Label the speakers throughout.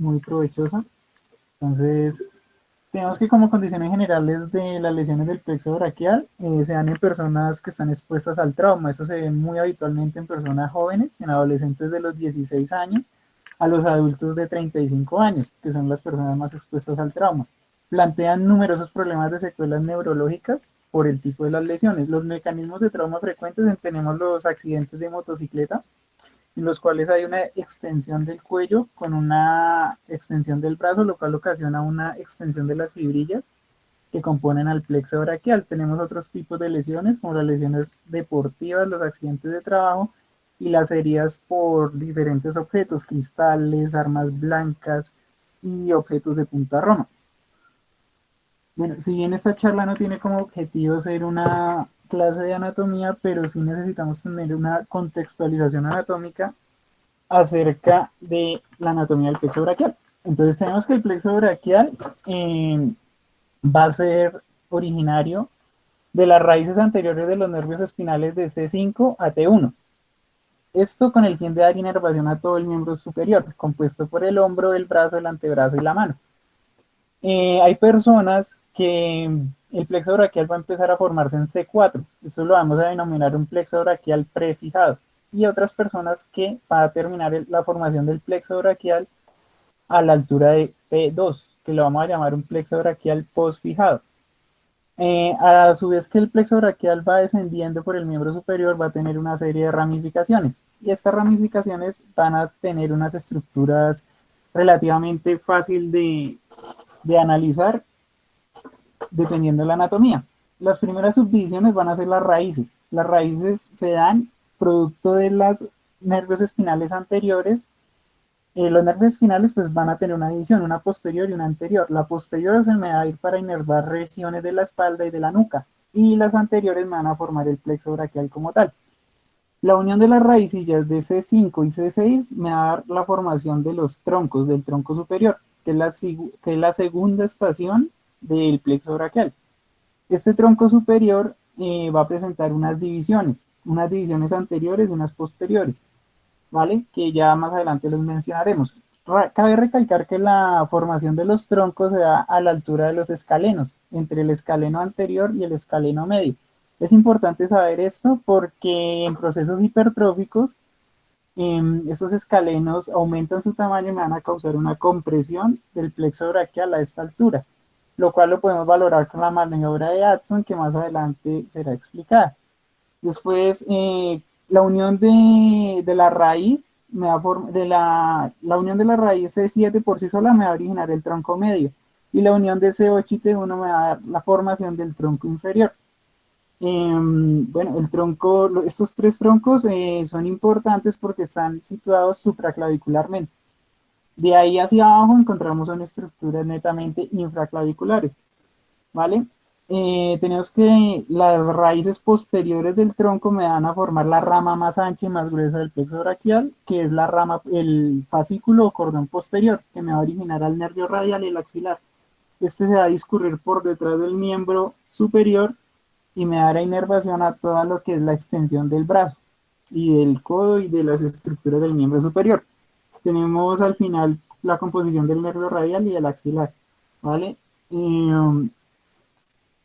Speaker 1: muy provechosa. Entonces, tenemos que como condiciones generales de las lesiones del plexo braquial se dan en personas que están expuestas al trauma. Eso se ve muy habitualmente en personas jóvenes, en adolescentes de los 16 años, a los adultos de 35 años, que son las personas más expuestas al trauma. Plantean numerosos problemas de secuelas neurológicas por el tipo de las lesiones. Los mecanismos de trauma frecuentes tenemos los accidentes de motocicleta, en los cuales hay una extensión del cuello con una extensión del brazo, lo cual ocasiona una extensión de las fibrillas que componen al plexo braquial. Tenemos otros tipos de lesiones, como las lesiones deportivas, los accidentes de trabajo y las heridas por diferentes objetos, cristales, armas blancas y objetos de punta roma. Bueno, si bien esta charla no tiene como objetivo ser una clase de anatomía, pero sí necesitamos tener una contextualización anatómica acerca de la anatomía del plexo braquial. Entonces tenemos que el plexo braquial va a ser originario de las raíces anteriores de los nervios espinales de C5 a T1. Esto con el fin de dar inervación a todo el miembro superior, compuesto por el hombro, el brazo, el antebrazo y la mano. Hay personas que el plexo braquial va a empezar a formarse en C4. Eso lo vamos a denominar un plexo braquial prefijado. Y otras personas que va a terminar la formación del plexo braquial a la altura de P2, que lo vamos a llamar un plexo braquial postfijado. A su vez que el plexo braquial va descendiendo por el miembro superior, va a tener una serie de ramificaciones. Y estas ramificaciones van a tener unas estructuras relativamente fácil de analizar dependiendo de la anatomía. Las primeras subdivisiones van a ser las raíces. Las raíces se dan producto de los nervios espinales anteriores. Los nervios espinales pues van a tener una división, una posterior y una anterior. La posterior se me va a ir para inervar regiones de la espalda y de la nuca, y las anteriores me van a formar el plexo braquial como tal. La unión de las raicillas de C5 y C6 me va a dar la formación de los troncos, del tronco superior, que es la segunda estación del plexo braquial. Este tronco superior va a presentar unas divisiones anteriores y unas posteriores, ¿vale? Que ya más adelante los mencionaremos. Cabe recalcar que la formación de los troncos se da a la altura de los escalenos, entre el escaleno anterior y el escaleno medio. Es importante saber esto porque en procesos hipertróficos estos escalenos aumentan su tamaño y me van a causar una compresión del plexo braquial a esta altura, lo cual lo podemos valorar con la maniobra de Adson, que más adelante será explicada. Después, la unión de la raíz me va a la unión de la raíz C7 por sí sola me va a originar el tronco medio, y la unión de C8 y T1 me va a dar la formación del tronco inferior. Bueno, estos tres troncos son importantes porque están situados supraclavicularmente. De ahí hacia abajo encontramos una estructuras netamente infraclaviculares, ¿vale? Tenemos que las raíces posteriores del tronco me van a formar la rama más ancha y más gruesa del plexo braquial, que es la rama, el fascículo o cordón posterior, que me va a originar al nervio radial y el axilar. Este se va a discurrir por detrás del miembro superior y me dará inervación a toda lo que es la extensión del brazo y del codo y de las estructuras del miembro superior. Tenemos al final la composición del nervio radial y el axilar, ¿vale?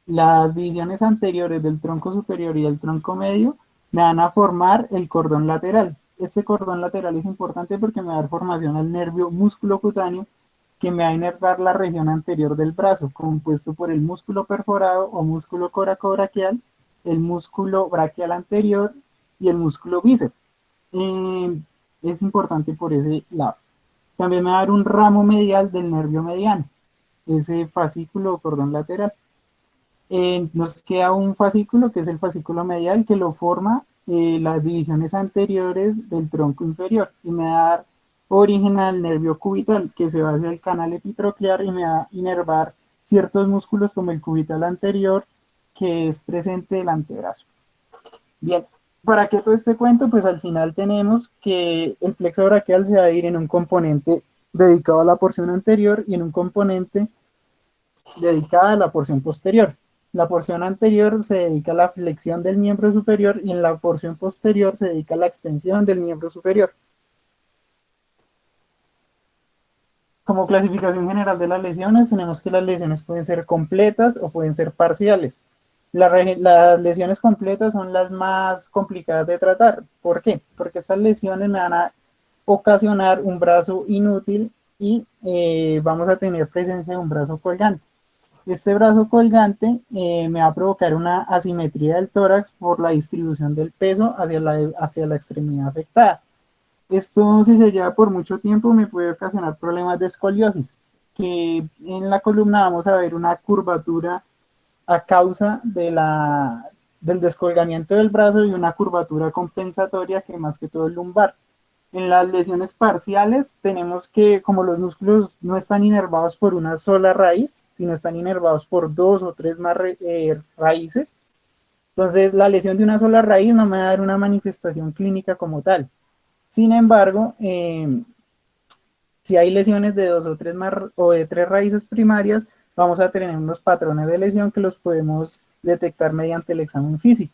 Speaker 1: Las divisiones anteriores del tronco superior y del tronco medio me van a formar el cordón lateral. Este cordón lateral es importante porque me va a dar formación al nervio músculo cutáneo, que me va a inervar la región anterior del brazo, compuesto por el músculo perforado o músculo coracobraquial, el músculo braquial anterior y el músculo bíceps. Es importante por ese lado. También me va a dar un ramo medial del nervio mediano, ese fascículo o cordón lateral. Nos queda un fascículo que es el fascículo medial, que lo forma las divisiones anteriores del tronco inferior, y me va a dar origen al nervio cubital, que se va hacia el canal epitroclear y me va a inervar ciertos músculos como el cubital anterior, que es presente del antebrazo. Bien, para que todo este cuento, pues al final tenemos que el plexo braquial se va a ir en un componente dedicado a la porción anterior y en un componente dedicado a la porción posterior. La porción anterior se dedica a la flexión del miembro superior y en la porción posterior se dedica a la extensión del miembro superior. como clasificación general de las lesiones, tenemos que las lesiones pueden ser completas o pueden ser parciales. Las lesiones completas son las más complicadas de tratar. ¿Por qué? Porque estas lesiones me van a ocasionar un brazo inútil y vamos a tener presencia de un brazo colgante. Este brazo colgante me va a provocar una asimetría del tórax por la distribución del peso hacia la extremidad afectada. Esto, si se lleva por mucho tiempo, me puede ocasionar problemas de escoliosis, que en la columna vamos a ver una curvatura a causa del descolgamiento del brazo y una curvatura compensatoria que más que todo es lumbar. En las lesiones parciales tenemos que, como los músculos no están inervados por una sola raíz, sino están inervados por dos o tres más raíces, entonces la lesión de una sola raíz no me va a dar una manifestación clínica como tal. Sin embargo, si hay lesiones de dos o tres, o de tres raíces primarias, vamos a tener unos patrones de lesión que los podemos detectar mediante el examen físico.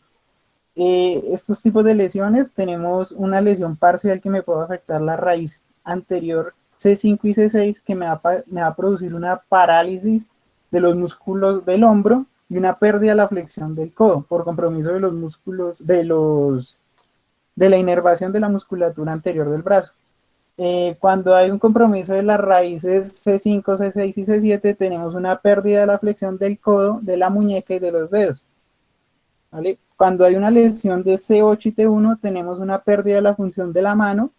Speaker 1: Estos tipos de lesiones, tenemos una lesión parcial que me puede afectar la raíz anterior C5 y C6, que me va a producir una parálisis de los músculos del hombro y una pérdida de la flexión del codo por compromiso de los músculos de la inervación de la musculatura anterior del brazo. Cuando hay un compromiso de las raíces C5, C6 y C7, tenemos una pérdida de la flexión del codo, de la muñeca y de los dedos. ¿Vale? Cuando hay una lesión de C8 y T1, tenemos una pérdida de la función de la mano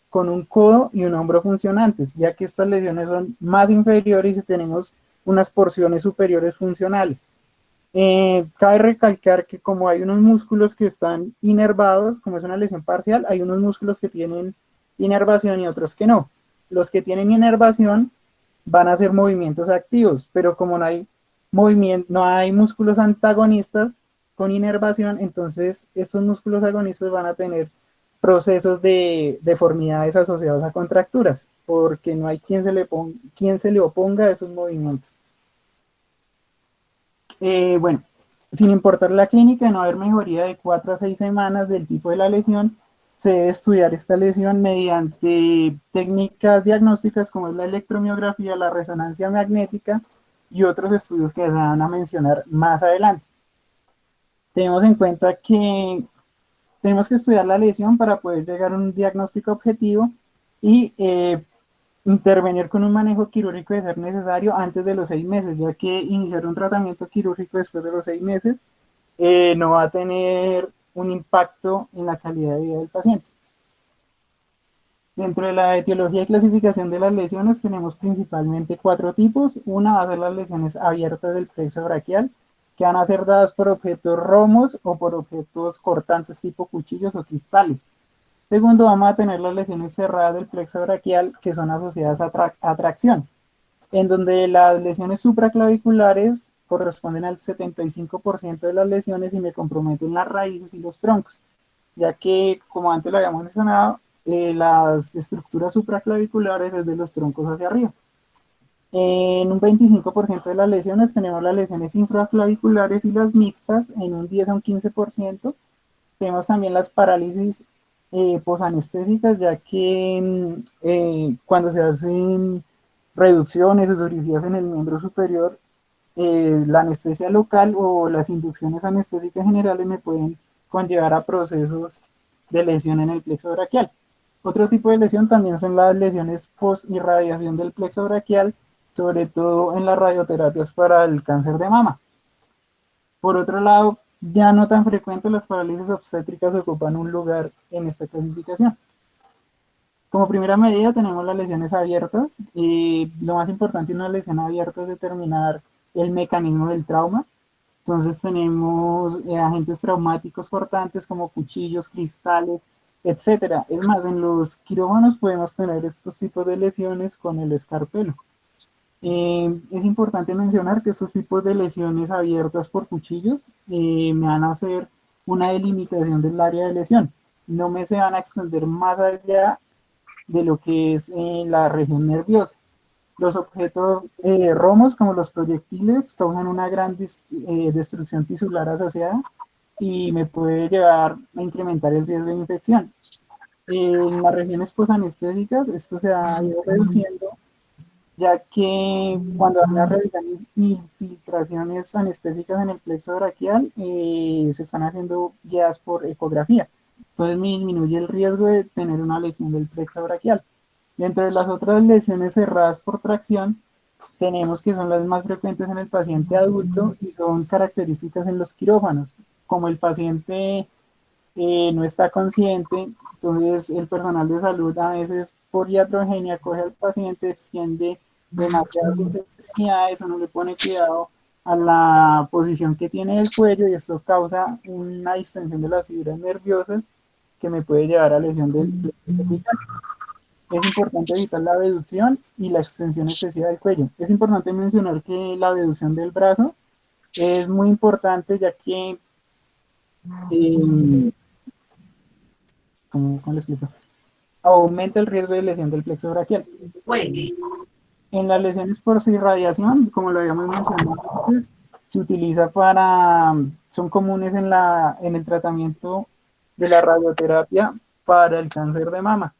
Speaker 1: con un codo y un hombro funcionantes, ya que estas lesiones son más inferiores y tenemos unas porciones superiores funcionales. Cabe recalcar que como hay unos músculos que están inervados, como es una lesión parcial, hay unos músculos que tienen inervación y otros que no. Los que tienen inervación van a hacer movimientos activos, pero como no hay músculos antagonistas con inervación, entonces estos músculos agonistas van a tener procesos de deformidades asociados a contracturas, porque no hay quien se le oponga a esos movimientos. Bueno, sin importar la clínica, no haber mejoría de 4 a 6 semanas del tipo de la lesión, se debe estudiar esta lesión mediante técnicas diagnósticas como es la electromiografía, la resonancia magnética y otros estudios que se van a mencionar más adelante. Tenemos en cuenta que tenemos que estudiar la lesión para poder llegar a un diagnóstico objetivo y intervenir con un manejo quirúrgico de ser necesario antes de los 6 meses, ya que iniciar un tratamiento quirúrgico después de los 6 meses no va a tener un impacto en la calidad de vida del paciente. Dentro de la etiología y clasificación de las lesiones tenemos principalmente 4 tipos. Una va a ser las lesiones abiertas del plexo braquial, que van a ser dadas por objetos romos o por objetos cortantes tipo cuchillos o cristales. Segundo, vamos a tener las lesiones cerradas del plexo braquial, que son asociadas a tracción, en donde las lesiones supraclaviculares corresponden al 75% de las lesiones y me comprometen las raíces y los troncos, ya que, como antes lo habíamos mencionado, las estructuras supraclaviculares desde los troncos hacia arriba. En un 25% de las lesiones tenemos las lesiones infraclaviculares y las mixtas, en un 10 a un 15%. Tenemos también las parálisis posanestésicas, ya que cuando se hacen reducciones o cirugías en el miembro superior, la anestesia local o las inducciones anestésicas generales me pueden conllevar a procesos de lesión en el plexo braquial. Otro tipo de lesión también son las lesiones post-irradiación del plexo braquial, sobre todo en las radioterapias para el cáncer de mama. Por otro lado, ya no tan frecuentes, las parálisis obstétricas ocupan un lugar en esta clasificación. Como primera medida tenemos las lesiones abiertas. Lo más importante en una lesión abierta es determinar el mecanismo del trauma. Entonces tenemos agentes traumáticos cortantes como cuchillos, cristales, etcétera. Es más, en los quirófanos podemos tener estos tipos de lesiones con el escarpelo. Es importante mencionar que estos tipos de lesiones abiertas por cuchillos me van a hacer una delimitación del área de lesión. No me se van a extender más allá de lo que es la región nerviosa. Los objetos romos, como los proyectiles, causan una gran destrucción tisular asociada y me puede llevar a incrementar el riesgo de infección. En las regiones posanestésicas, esto se ha ido reduciendo ya que cuando van a realizar infiltraciones anestésicas en el plexo braquial, se están haciendo guiadas por ecografía. Entonces me disminuye el riesgo de tener una lesión del plexo braquial. Dentro de las otras lesiones cerradas por tracción, tenemos que son las más frecuentes en el paciente adulto y son características en los quirófanos. Como el paciente no está consciente, entonces el personal de salud a veces por iatrogenia coge al paciente, extiende demasiado sus extremidades o no le pone cuidado a la posición que tiene el cuello y esto causa una distensión de las fibras nerviosas que me puede llevar a lesión del plexo cervical. Es importante evitar la abducción y la extensión excesiva del cuello. Es importante mencionar que la abducción del brazo es muy importante ya que eh, ¿cómo le explico? Aumenta el riesgo de lesión del plexo braquial. En las lesiones por irradiación, como lo habíamos mencionado antes, se utiliza para, son comunes en el tratamiento de la radioterapia para el cáncer de mama,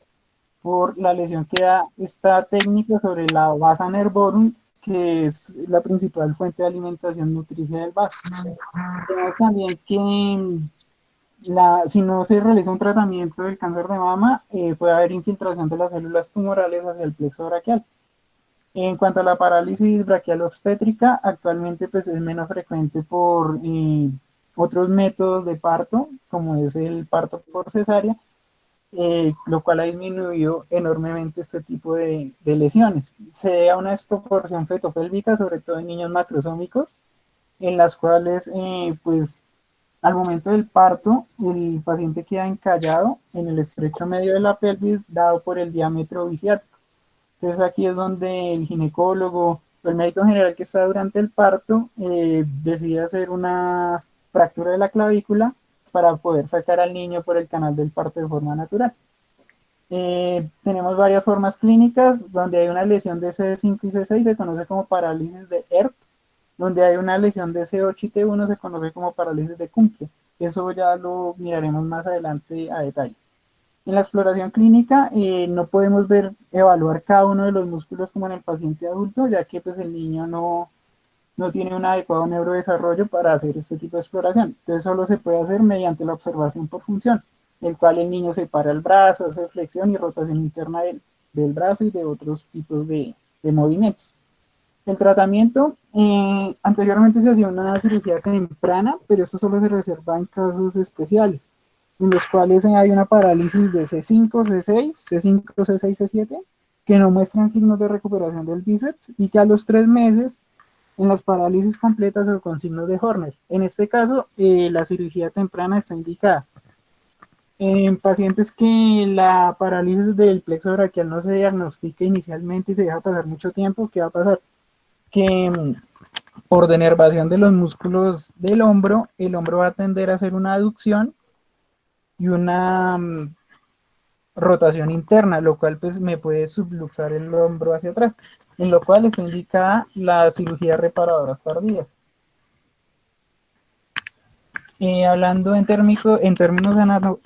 Speaker 1: por la lesión que da esta técnica sobre la basa nervorum, que es la principal fuente de alimentación nutricia del vaso. Tenemos también que si no se realiza un tratamiento del cáncer de mama, puede haber infiltración de las células tumorales hacia el plexo braquial. En cuanto a la parálisis braquial obstétrica, actualmente pues, es menos frecuente por otros métodos de parto, como es el parto por cesárea, lo cual ha disminuido enormemente este tipo de lesiones. Se da una desproporción fetopélvica, sobre todo en niños macrosómicos, en las cuales pues al momento del parto, el paciente queda encallado en el estrecho medio de la pelvis dado por el diámetro bisiático. Entonces aquí es donde el ginecólogo o el médico general que está durante el parto decide hacer una fractura de la clavícula para poder sacar al niño por el canal del parto de forma natural. Tenemos varias formas clínicas donde hay una lesión de C5 y C6, se conoce como parálisis de ERP, donde hay una lesión de C8 y T1 se conoce como parálisis de Cumple. Eso ya lo miraremos más adelante a detalle. En la exploración clínica no podemos evaluar cada uno de los músculos como en el paciente adulto, ya que pues, el niño no tiene un adecuado neurodesarrollo para hacer este tipo de exploración. Entonces solo se puede hacer mediante la observación por función, el cual el niño separa el brazo, hace flexión y rotación interna del brazo y de otros tipos de movimientos. El tratamiento, anteriormente se hacía una cirugía temprana, pero esto solo se reserva en casos especiales, en los cuales hay una parálisis de C5, C6, C5, C6, C7, que no muestran signos de recuperación del bíceps y que a los 3 meses, en las parálisis completas o con signos de Horner. En este caso, la cirugía temprana está indicada. En pacientes que la parálisis del plexo braquial no se diagnostica inicialmente y se deja pasar mucho tiempo, ¿qué va a pasar? Que por denervación de los músculos del hombro, el hombro va a tender a hacer una aducción y una rotación interna, lo cual pues me puede subluxar el hombro hacia atrás, en lo cual está indicada la cirugía reparadora tardía. Hablando en términos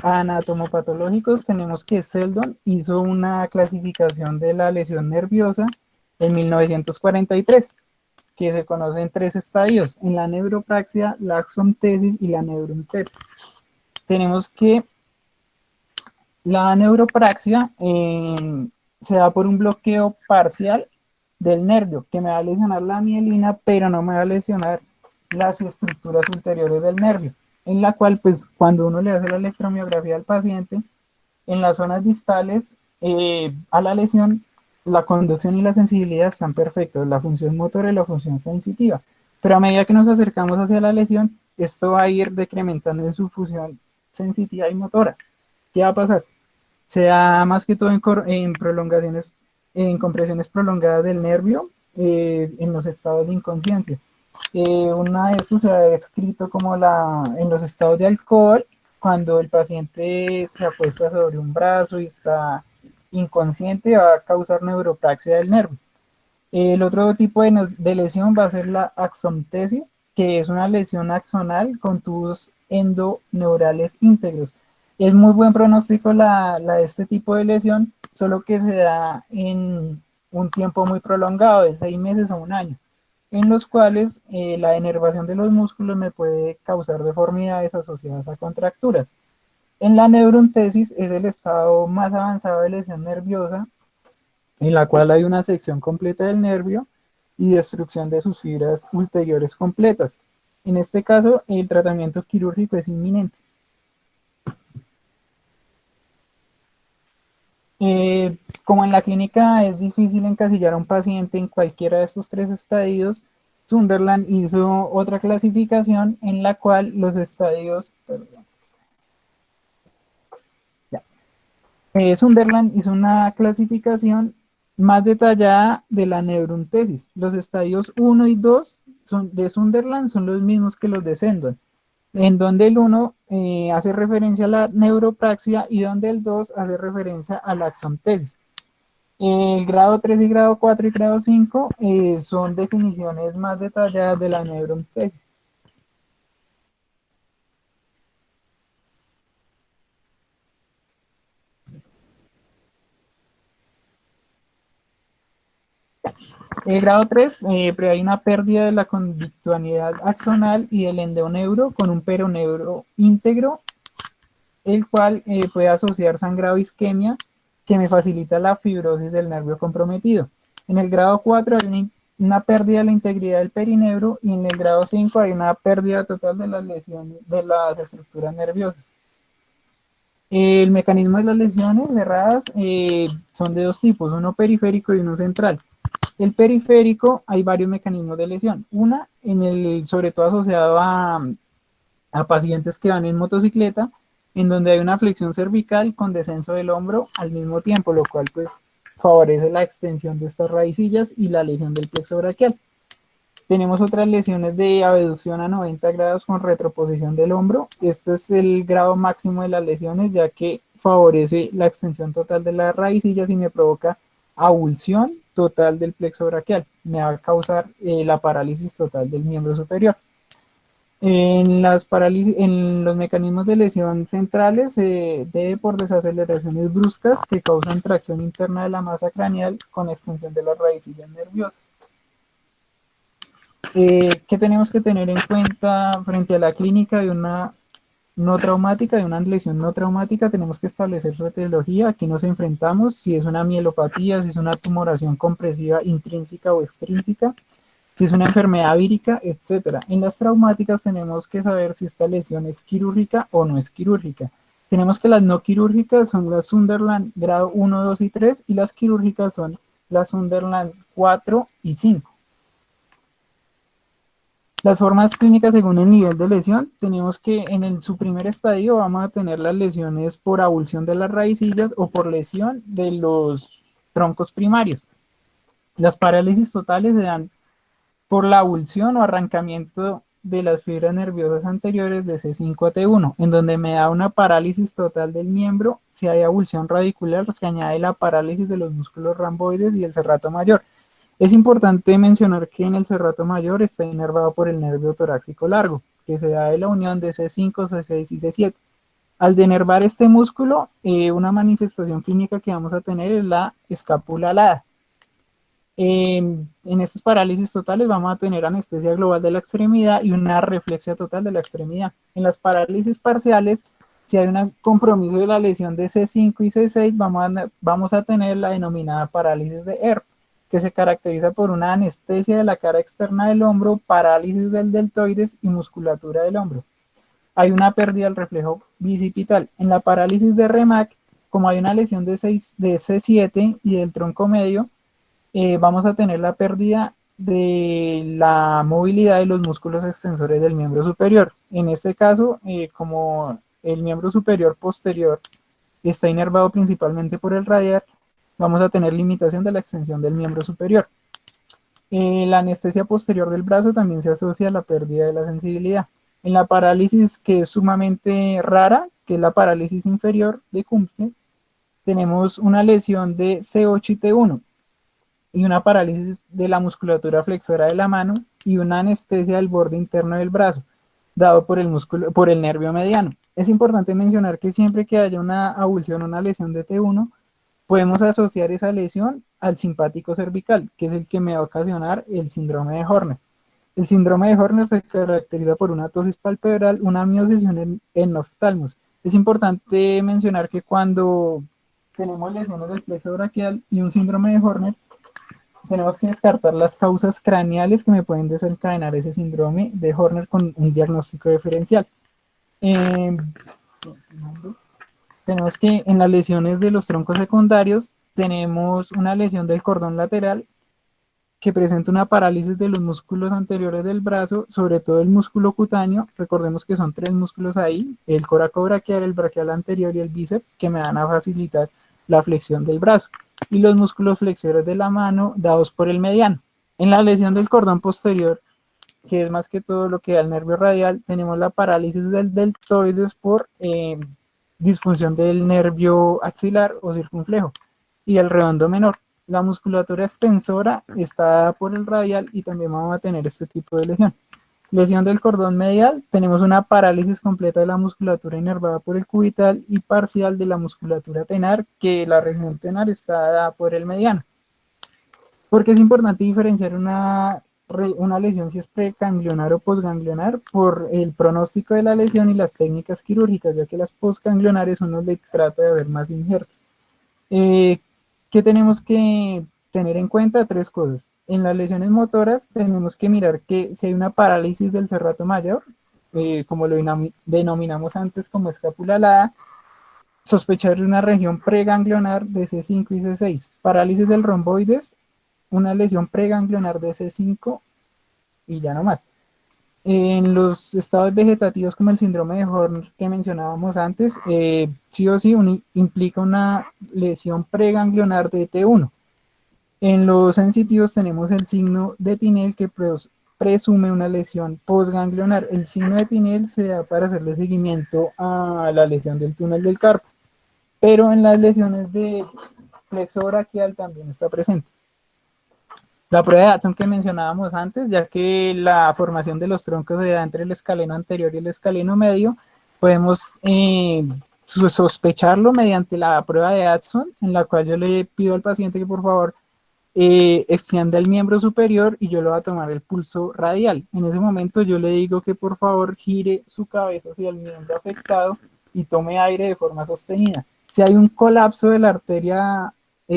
Speaker 1: anatomopatológicos, tenemos que Seldon hizo una clasificación de la lesión nerviosa en 1943, que se conoce en 3 estadios, en la neuropraxia, la axontesis y la neurontesis. Tenemos que la neuropraxia se da por un bloqueo parcial del nervio, que me va a lesionar la mielina, pero no me va a lesionar las estructuras ulteriores del nervio, en la cual, pues, cuando uno le hace la electromiografía al paciente, en las zonas distales a la lesión, la conducción y la sensibilidad están perfectos, la función motora y la función sensitiva. Pero a medida que nos acercamos hacia la lesión, esto va a ir decrementando en su función sensitiva y motora. ¿Qué va a pasar? Se da más que todo en prolongaciones, en compresiones prolongadas del nervio, en los estados de inconsciencia. Una de estos se ha descrito como en los estados de alcohol, cuando el paciente se apuesta sobre un brazo y está inconsciente, va a causar neuropraxia del nervio. El otro tipo de lesión va a ser la axontesis, que es una lesión axonal con tubos endoneurales íntegros. Es muy buen pronóstico la de este tipo de lesión, solo que se da un tiempo muy prolongado de 6 meses o un año, en los cuales la enervación de los músculos me puede causar deformidades asociadas a contracturas. En la neurontesis es el estado más avanzado de lesión nerviosa, en la cual hay una sección completa del nervio y destrucción de sus fibras ulteriores completas. En este caso, el tratamiento quirúrgico es inminente. Como en la clínica es difícil encasillar a un paciente en cualquiera de estos tres estadios, Sunderland hizo otra clasificación en la cual los estadios, perdón, Sunderland hizo una clasificación más detallada de la neurontesis. Los estadios 1 y 2 de Sunderland son los mismos que los de Sendon, en donde el 1 hace referencia a la neuropraxia y donde el 2 hace referencia a la axontesis. El grado 3 y grado 4 y grado 5 son definiciones más detalladas de la neurontesis. El grado 3 prevé una pérdida de la conductualidad axonal y del endoneuro con un peroneuro íntegro, el cual puede asociar sangrado e isquemia, que me facilita la fibrosis del nervio comprometido. En el grado 4 hay una pérdida de la integridad del perineuro y en el grado 5 hay una pérdida total de las lesiones de las estructuras nerviosas. El mecanismo de las lesiones cerradas son de dos tipos, uno periférico y uno central. El periférico hay varios mecanismos de lesión. Una, sobre todo asociado a pacientes que van en motocicleta, en donde hay una flexión cervical con descenso del hombro al mismo tiempo, lo cual pues favorece la extensión de estas raicillas y la lesión del plexo braquial. Tenemos otras lesiones de abducción a 90 grados con retroposición del hombro. Este es el grado máximo de las lesiones, ya que favorece la extensión total de las raicillas y me provoca avulsión total del plexo braquial. Me va a causar la parálisis total del miembro superior. En los mecanismos de lesión centrales se debe por desaceleraciones bruscas que causan tracción interna de la masa craneal con extensión de las raicillas nerviosas. ¿Qué tenemos que tener en cuenta frente a la clínica de una no traumática, de una lesión no traumática? Tenemos que establecer su etiología. Aquí nos enfrentamos si es una mielopatía, si es una tumoración compresiva intrínseca o extrínseca, si es una enfermedad vírica, etcétera. En las traumáticas tenemos que saber si esta lesión es quirúrgica o no es quirúrgica. Tenemos que las no quirúrgicas son las Sunderland grado 1, 2 y 3 y las quirúrgicas son las Sunderland 4 y 5. Las formas clínicas según el nivel de lesión, tenemos que su primer estadio vamos a tener las lesiones por avulsión de las raicillas o por lesión de los troncos primarios. Las parálisis totales se dan por la avulsión o arrancamiento de las fibras nerviosas anteriores de C5 a T1, en donde me da una parálisis total del miembro. Si hay avulsión radicular, pues que añade la parálisis de los músculos ramboides y el serrato mayor. Es importante mencionar que en el serrato mayor está inervado por el nervio torácico largo, que se da de la unión de C5, C6 y C7. Al denervar este músculo, una manifestación clínica que vamos a tener es la escápula alada. En estas parálisis totales vamos a tener anestesia global de la extremidad y una reflexia total de la extremidad. En las parálisis parciales, si hay un compromiso de la lesión de C5 y C6, vamos a tener la denominada parálisis de ERP, que se caracteriza por una anestesia de la cara externa del hombro, parálisis del deltoides y musculatura del hombro. Hay una pérdida del reflejo bicipital. En la parálisis de REMAC, como hay una lesión de C7 y del tronco medio, vamos a tener la pérdida de la movilidad de los músculos extensores del miembro superior. En este caso, como el miembro superior posterior está inervado principalmente por el radial, vamos a tener limitación de la extensión del miembro superior. La anestesia posterior del brazo también se asocia a la pérdida de la sensibilidad. En la parálisis, que es sumamente rara, que es la parálisis inferior de Kumste, tenemos una lesión de C8 y T1 y una parálisis de la musculatura flexora de la mano y una anestesia del borde interno del brazo, dado por el nervio mediano. Es importante mencionar que siempre que haya una avulsión o una lesión de T1, podemos asociar esa lesión al simpático cervical, que es el que me va a ocasionar el síndrome de Horner. El síndrome de Horner se caracteriza por una ptosis palpebral, una miocesión en oftalmos. Es importante mencionar que cuando tenemos lesiones del plexo braquial y un síndrome de Horner, tenemos que descartar las causas craneales que me pueden desencadenar ese síndrome de Horner con un diagnóstico diferencial. Eh, tenemos que en las lesiones de los troncos secundarios tenemos una lesión del cordón lateral que presenta una parálisis de los músculos anteriores del brazo, sobre todo el músculo cutáneo. Recordemos que son 3 músculos ahí, el coracobraquial, el braquial anterior y el bíceps, que me van a facilitar la flexión del brazo, y los músculos flexores de la mano dados por el mediano. En la lesión del cordón posterior, que es más que todo lo que da el nervio radial, tenemos la parálisis del deltoides por disfunción del nervio axilar o circunflejo y el redondo menor. La musculatura extensora está por el radial y también vamos a tener este tipo de lesión. Lesión del cordón medial, tenemos una parálisis completa de la musculatura inervada por el cubital y parcial de la musculatura tenar, que la región tenar está dada por el mediano. Porque es importante diferenciar una lesión si es preganglionar o posganglionar por el pronóstico de la lesión y las técnicas quirúrgicas, ya que las posganglionares uno le trata de ver más injertos. ¿Qué tenemos que tener en cuenta? 3 cosas. En las lesiones motoras tenemos que mirar que si hay una parálisis del serrato mayor, como lo denominamos antes como escápula alada, sospechar de una región preganglionar de C5 y C6. Parálisis del romboides, una lesión preganglionar de C5 y ya no más. En los estados vegetativos como el síndrome de Horner que mencionábamos antes, sí o sí implica una lesión preganglionar de T1. En los sensitivos tenemos el signo de Tinel que presume una lesión postganglionar. El signo de Tinel se da para hacerle seguimiento a la lesión del túnel del carpo, pero en las lesiones de plexo braquial también está presente. La prueba de Addison que mencionábamos antes, ya que la formación de los troncos se da entre el escaleno anterior y el escaleno medio, podemos sospecharlo mediante la prueba de Addison, en la cual yo le pido al paciente que por favor extienda el miembro superior y yo le voy a tomar el pulso radial. En ese momento yo le digo que por favor gire su cabeza hacia el miembro afectado y tome aire de forma sostenida. Si hay un colapso de la arteria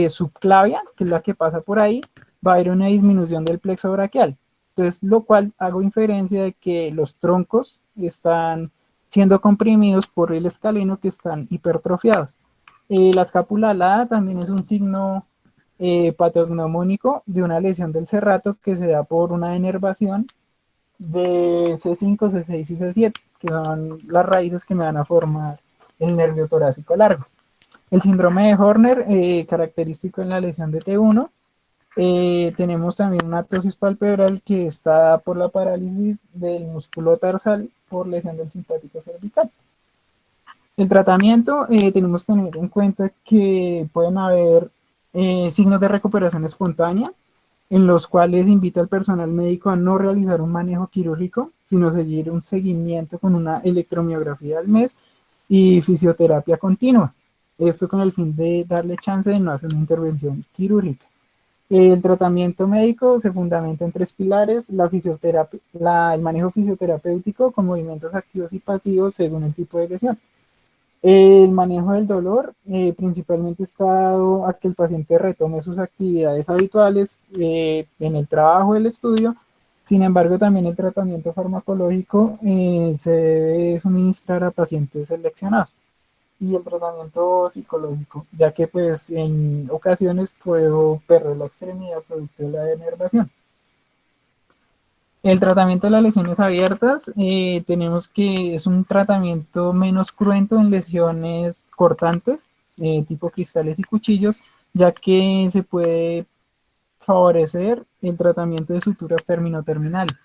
Speaker 1: subclavia, que es la que pasa por ahí, va a haber una disminución del plexo braquial. Entonces, lo cual hago inferencia de que los troncos están siendo comprimidos por el escaleno, que están hipertrofiados. La escápula alada también es un signo patognomónico de una lesión del serrato que se da por una denervación de C5, C6 y C7, que son las raíces que me van a formar el nervio torácico largo. El síndrome de Horner, característico en la lesión de T1. Tenemos también una ptosis palpebral que está por la parálisis del músculo tarsal por lesión del simpático cervical. El tratamiento, tenemos que tener en cuenta que pueden haber signos de recuperación espontánea, en los cuales invita al personal médico a no realizar un manejo quirúrgico, sino seguir un seguimiento con una electromiografía al mes y fisioterapia continua. Esto con el fin de darle chance de no hacer una intervención quirúrgica. El tratamiento médico se fundamenta en 3 pilares: la fisioterapia, el manejo fisioterapéutico con movimientos activos y pasivos según el tipo de lesión. El manejo del dolor principalmente está dado a que el paciente retome sus actividades habituales en el trabajo, el estudio. Sin embargo, también el tratamiento farmacológico se debe suministrar a pacientes seleccionados. Y el tratamiento psicológico, ya que pues en ocasiones puedo perder la extremidad producto de la denervación. El tratamiento de las lesiones abiertas, tenemos que es un tratamiento menos cruento en lesiones cortantes, tipo cristales y cuchillos, ya que se puede favorecer el tratamiento de suturas terminoterminales.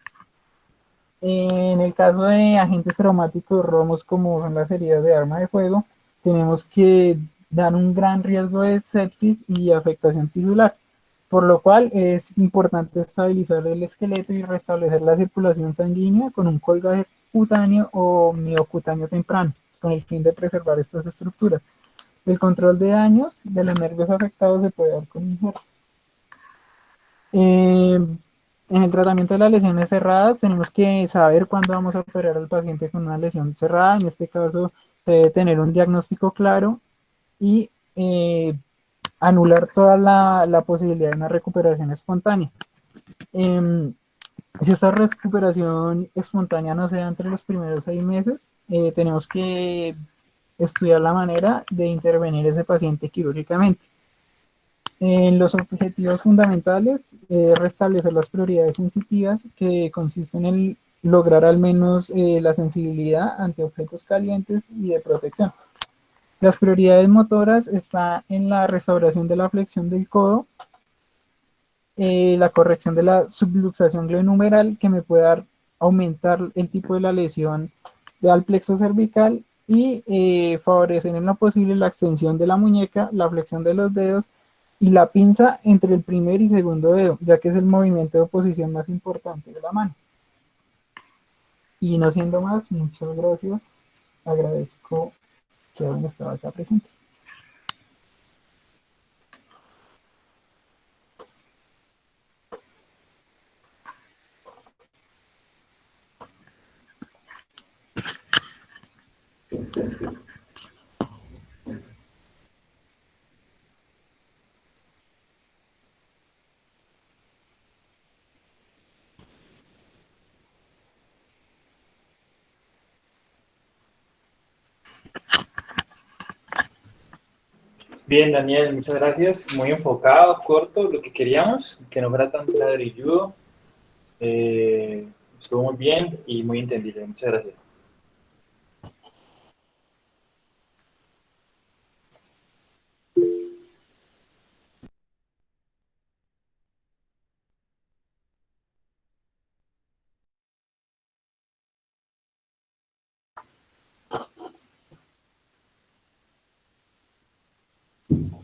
Speaker 1: En el caso de agentes traumáticos romos como son las heridas de arma de fuego, tenemos que dar un gran riesgo de sepsis y afectación tisular, por lo cual es importante estabilizar el esqueleto y restablecer la circulación sanguínea con un colgaje cutáneo o miocutáneo temprano, con el fin de preservar estas estructuras. El control de daños de los nervios afectados se puede dar con injertos. En el tratamiento de las lesiones cerradas tenemos que saber cuándo vamos a operar al paciente con una lesión cerrada. En este caso se debe tener un diagnóstico claro y anular toda la posibilidad de una recuperación espontánea. Eh, si esta recuperación espontánea no se da entre los primeros 6 meses, tenemos que estudiar la manera de intervenir ese paciente quirúrgicamente. En los objetivos fundamentales, restablecer las prioridades sensitivas que consisten en lograr al menos la sensibilidad ante objetos calientes y de protección. Las prioridades motoras están en la restauración de la flexión del codo, la corrección de la subluxación glenohumeral que me puede dar, aumentar el tipo de la lesión al plexo cervical y favorecer en lo posible la extensión de la muñeca, la flexión de los dedos y la pinza entre el primer y segundo dedo, ya que es el movimiento de oposición más importante de la mano. Y no siendo más, muchas gracias. Agradezco que hayan estado acá presentes.
Speaker 2: Bien, Daniel, muchas gracias. Muy enfocado, corto, lo que queríamos, que no fuera tan ladrilludo. Estuvo muy bien y muy entendible. Muchas gracias.